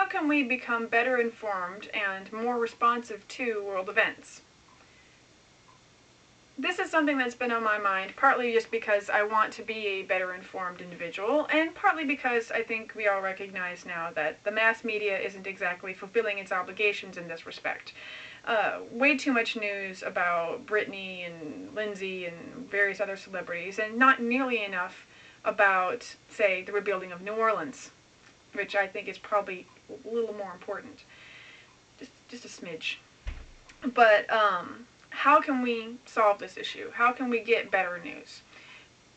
can we become better informed and more responsive to world events? This is something that's been on my mind, partly just because I want to be a better informed individual, and partly because I think we all recognize now that the mass media isn't exactly fulfilling its obligations in this respect. Way too much news about Britney and Lindsay and various other celebrities, and not nearly enough about, say, the rebuilding of New Orleans, which I think is probably a little more important. Just a smidge. But, how can we solve this issue? How can we get better news?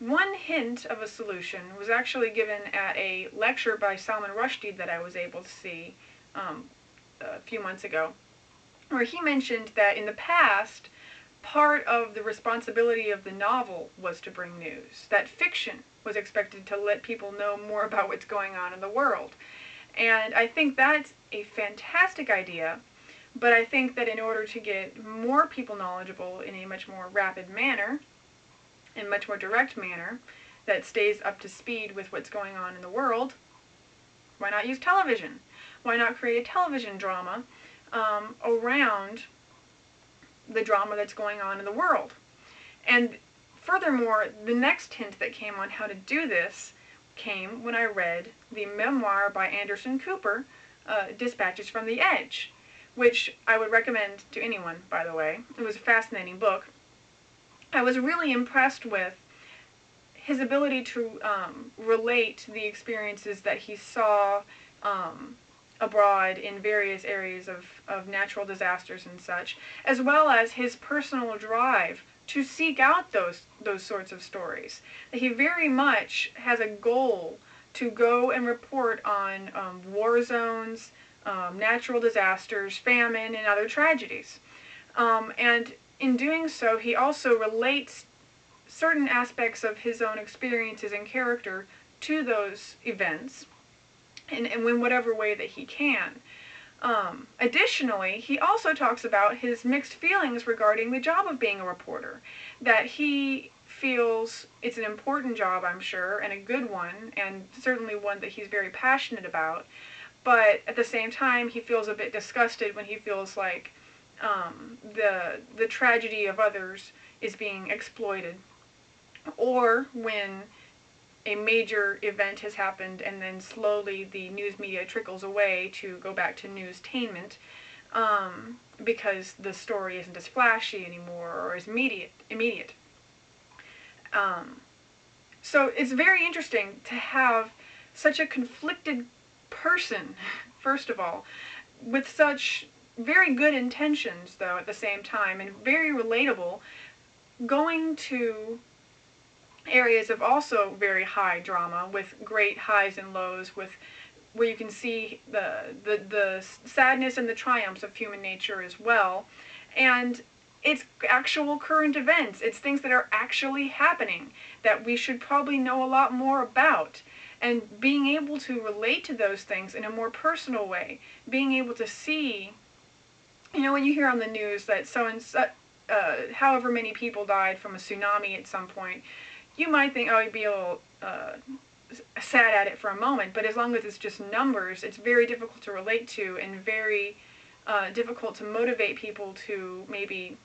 One hint of a solution was actually given at a lecture by Salman Rushdie that I was able to see a few months ago, where he mentioned that in the past, part of the responsibility of the novel was to bring news, that fiction was expected to let people know more about what's going on in the world. And I think that's a fantastic idea. But I think that in order to get more people knowledgeable in a much more rapid manner, in a much more direct manner, that stays up to speed with what's going on in the world, why not use television? Why not create a television drama around the drama that's going on in the world? And furthermore, the next hint that came on how to do this came when I read the memoir by Anderson Cooper, Dispatches from the Edge, which I would recommend to anyone, by the way. It was a fascinating book. I was really impressed with his ability to relate the experiences that he saw abroad in various areas of natural disasters and such, as well as his personal drive to seek out those sorts of stories. He very much has a goal to go and report on war zones, natural disasters, famine, and other tragedies. And in doing so, he also relates certain aspects of his own experiences and character to those events, and in whatever way that he can. Additionally, he also talks about his mixed feelings regarding the job of being a reporter, that he feels it's an important job, I'm sure, and a good one, and certainly one that he's very passionate about. But at the same time, he feels a bit disgusted when he feels like the tragedy of others is being exploited, or when a major event has happened and then slowly the news media trickles away to go back to newstainment because the story isn't as flashy anymore or as immediate. So it's very interesting to have such a conflicted person, first of all, with such very good intentions, though, at the same time, and very relatable, going to areas of also very high drama, with great highs and lows, where you can see the sadness and the triumphs of human nature as well. And it's actual current events. It's things that are actually happening that we should probably know a lot more about. And being able to relate to those things in a more personal way, being able to see, when you hear on the news that however many people died from a tsunami at some point, you might think, oh, you'd be a little sad at it for a moment, but as long as it's just numbers, it's very difficult to relate to and very difficult to motivate people to maybe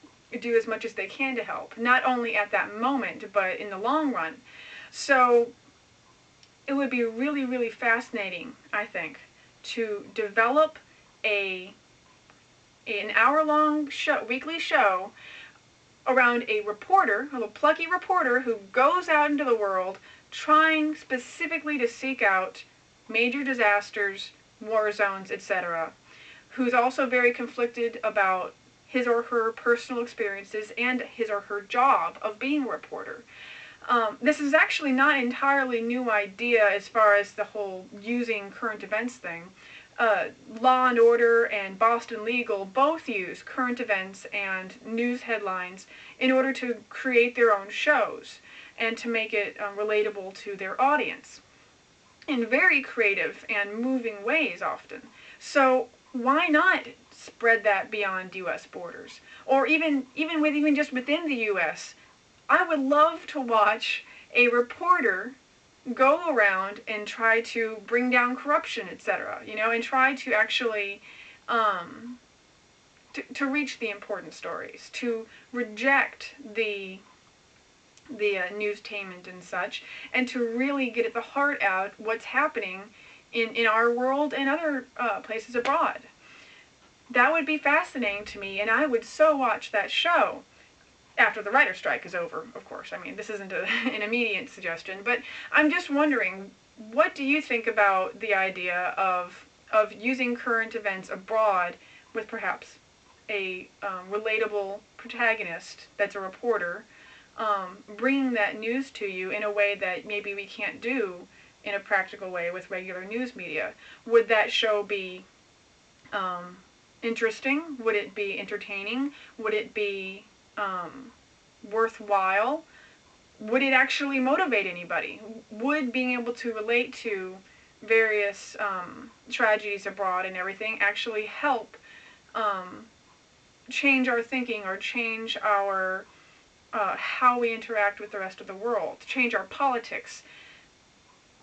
do as much as they can to help, not only at that moment, but in the long run. So it would be really, really fascinating, I think, to develop an hour-long weekly show around a reporter, a little plucky reporter who goes out into the world trying specifically to seek out major disasters, war zones, etc., who's also very conflicted about his or her personal experiences and his or her job of being a reporter. This is actually not an entirely new idea as far as the whole using current events thing. Law and Order and Boston Legal both use current events and news headlines in order to create their own shows and to make it relatable to their audience in very creative and moving ways often. So why not spread that beyond U.S. borders? Or even just within the U.S., I would love to watch a reporter go around and try to bring down corruption, etc., and try to actually to reach the important stories, to reject the newstainment and such, and to really get at the heart out what's happening in our world and other places abroad. That would be fascinating to me, and I would so watch that show after the writer's strike is over, of course. I mean, this isn't an immediate suggestion, but I'm just wondering, what do you think about the idea of using current events abroad with perhaps a relatable protagonist that's a reporter, bringing that news to you in a way that maybe we can't do in a practical way with regular news media? Would that show be interesting? Would it be entertaining? Would it be worthwhile? Would it actually motivate anybody? Would being able to relate to various tragedies abroad and everything actually help change our thinking, or change our how we interact with the rest of the world, change our politics?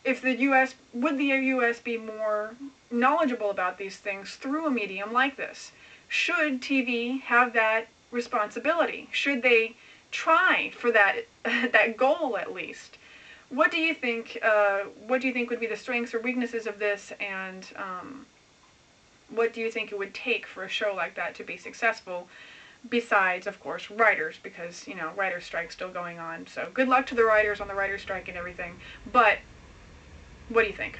If the U.S. would the U.S. be more knowledgeable about these things through a medium like this? Should TV have that responsibility? Should they try for that that goal at least? What do you think? What do you think would be the strengths or weaknesses of this, and what do you think it would take for a show like that to be successful? Besides, of course, writers, because writers' strike's still going on. So good luck to the writers on the writers' strike and everything. But what do you think?